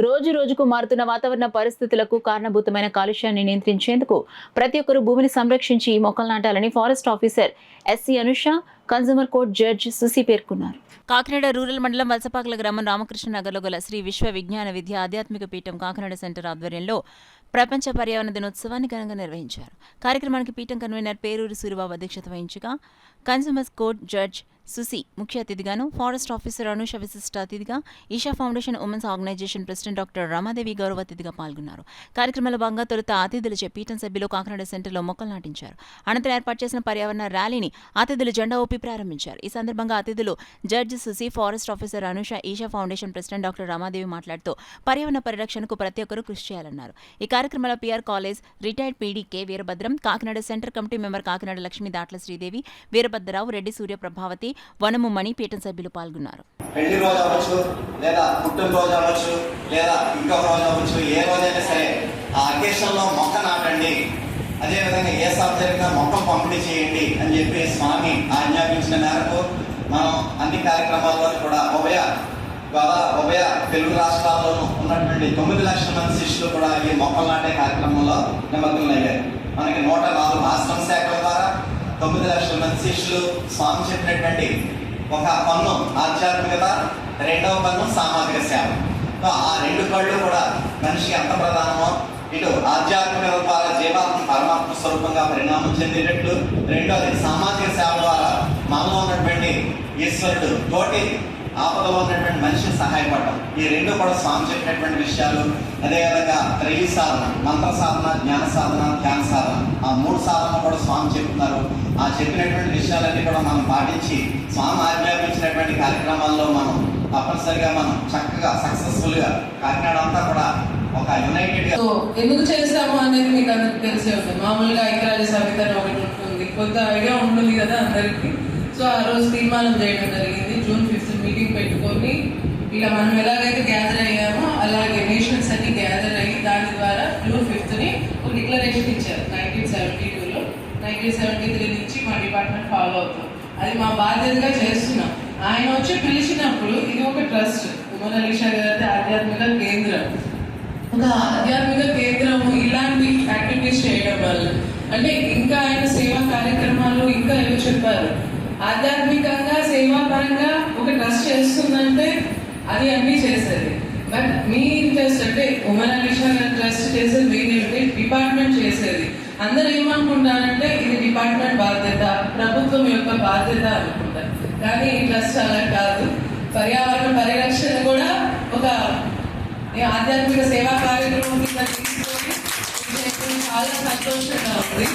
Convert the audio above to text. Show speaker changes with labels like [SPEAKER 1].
[SPEAKER 1] రోజు రోజుకు మారుతున్న వాతావరణ పరిస్థితులకు కారణభూతమైన కాలుష్యాన్ని నియంత్రించేందుకు ప్రతి ఒక్కరూ భూమిని సంరక్షించి మొక్కలు నాటాలని forest officer SC Anusha, consumer court judge Susi పేర్కొన్నారు. కాకినాడ రూరల్ మండలం వలసపాకల గ్రామం రామకృష్ణ నగర్లో గల శ్రీ విశ్వ విజ్ఞాన విద్య ఆధ్యాత్మిక పీఠం కాకినాడ సెంటర్ ఆధ్వర్యంలో ప్రపంచ పర్యావరణ దినోత్సవాన్ని ఘనంగా నిర్వహించారు. కార్యక్రమానికి పీఠం కన్వీనర్ పేరూరి సూరిబాబు అధ్యక్షత వహించగా కన్స్యూమర్ కోర్ట్ జడ్జ్ సుసి ముఖ్య అతిథిగాను, ఫారెస్ట్ ఆఫీసర్ అనుష విశిష్ట అతిథిగా, Isha foundation women's organization president doctor Ramadevi గౌరవ అతిథిగా పాల్గొన్నారు. కార్యక్రమంలో భాగంగా తొలుత అతిథులచే పీఠం సభ్యులు కాకినాడ సెంటర్లో మొక్కలు నాటించారు. అనంతరం ఏర్పాటు చేసిన పర్యావరణ ర్యాలీని అతిథులు జెండా ఊపి ప్రారంభించారు. ఈ సందర్భంగా అతిథులు judge Susi, forest officer Anusha, Isha foundation president doctor Ramadevi మాట్లాడుతూ పర్యావరణ పరిరక్షణకు ప్రతి ఒక్కరూ కృషి చేయాలన్నారు. ఈ కార్యక్రమంలో PR college retired PD K Veerabhadram, Kakinada centre committee member Kakinada Lakshmi Datla Sridevi, Veerabhadrarao, Reddy Surya Prabhavathi, Vanamu Mani పీఠం సభ్యులు పాల్గొన్నారు.
[SPEAKER 2] పెళ్లి రోజు అవ్వచ్చు, లేదా పుట్టినరోజు అవ్వచ్చు, లేదా ఇంకొక రోజు అవ్వచ్చు, ఏ రోజైనా సరే ఆ అకేషన్లో మొక్క నాటండి, అదేవిధంగా ఏ సబ్జెక్టుగా మొక్కలు పంపిణీ చేయండి అని చెప్పి స్వామి ఆజ్ఞాపించిన మేరకు మనం అన్ని కార్యక్రమాల్లో కూడా ఉభయ తెలుగు రాష్ట్రాల్లోనూ ఉన్నటువంటి 9 లక్షల మంది శిష్యులు కూడా ఈ మొక్కలు నాటే కార్యక్రమంలో నిమగ్నమయ్యారు. మనకి 104 ఆశ్రమ శాఖల ద్వారా 9 లక్షల మంది శిష్యులు స్వామి చెప్పినటువంటి ఒక పన్ను ఆధ్యాత్మికత, రెండవ పన్ను సామాజిక సేవ. ఆ 2 కళ్ళు కూడా మనిషికి ఎంత ప్రధానమో, ఇటు ఆధ్యాత్మికత ద్వారా జీవాత్మ పరమాత్మ స్వరూపంగా పరిణామం చెందేటట్లు, రెండోది సామాజిక సేవ ద్వారా మనలో ఉన్నటువంటి ఈశ్వరుడు తోటి ఆపదలో ఉన్నటువంటి మనిషిని సహాయపడటం. ఈ 2 కూడా స్వామి చెప్పినటువంటి విషయాలు. అదేవిధంగా త్రయీ సాధన, మంత్ర సాధన, జ్ఞాన సాధన, ధ్యాన సాధన, ఆ 3 సాధనలు కూడా స్వామి చెప్తున్నారు. ఆ చెప్పినటువంటి విషయాలన్నీ కూడా మనం పాటించి స్వామి ఆజ్ఞాపించినటువంటి కార్యక్రమాల్లో మనం తప్పనిసరిగా మనం చక్కగా సక్సెస్ఫుల్గా కాకినాడ అంతా కూడా ఒక యునైటెడ్ గా.
[SPEAKER 3] ఎందుకు చేస్తాము అనేది మీకు అందరికి తెలిసే ఉంటుంది. మామూలుగా ఐక్యరాజ్య సమితి అని ఒకటి ఉంటుంది, కొంత ఐడియా ఉంటుంది కదా అందరికి. సో ఆ రోజు తీర్మానం చేయడం జరిగింది. జూన్ 5 మీటింగ్ పెట్టుకొని ఇలా మనం ఎలాగైతే గ్యాదర్ అయ్యామో అలాగే నేషన్స్ అన్ని గ్యాదర్ అయ్యి దాని ద్వారా జూన్ 5 ఒక డిక్లరేషన్ ఇచ్చారు. 1972లో 1973 నుంచి మా డిపార్ట్మెంట్ ఫాలో అవుతాం. అది మా బాధ్యతగా చేస్తున్నాం. ఆయన వచ్చి పిలిచినప్పుడు ఇది ఒక ట్రస్ట్, ఉమర్ అలీ షా గారి ఆధ్యాత్మిక కేంద్రం, ఒక ఆధ్యాత్మిక కేంద్రము ఇలాంటి యాక్టివిటీస్ చేయడం వల్ల అంటే ఇంకా ఆయన సేవా కార్యక్రమాలు ఇంకా ఏదో చెప్పారు. ఆధ్యాత్మికంగా సేవాపరంగా ఒక ట్రస్ట్ చేస్తుందంటే అది అన్నీ చేసేది. బట్ మీ ఇంట్రెస్ట్ అంటే ఉమర్ అలీ షా గారి ట్రస్ట్ చేసేది వేరే, డిపార్ట్మెంట్ చేసేది. అందరూ ఏమనుకుంటారంటే ఇది డిపార్ట్మెంట్ బాధ్యత, ప్రభుత్వం యొక్క బాధ్యత అనుకుంటారు. కానీ ఈ ట్రస్ట్ అలా కాదు. పర్యావరణ పరిరక్షణ కూడా ఒక ఆధ్యాత్మిక సేవా కార్యక్రమం కింద తీసుకొని చాలా సంతోషంగా ఉంది.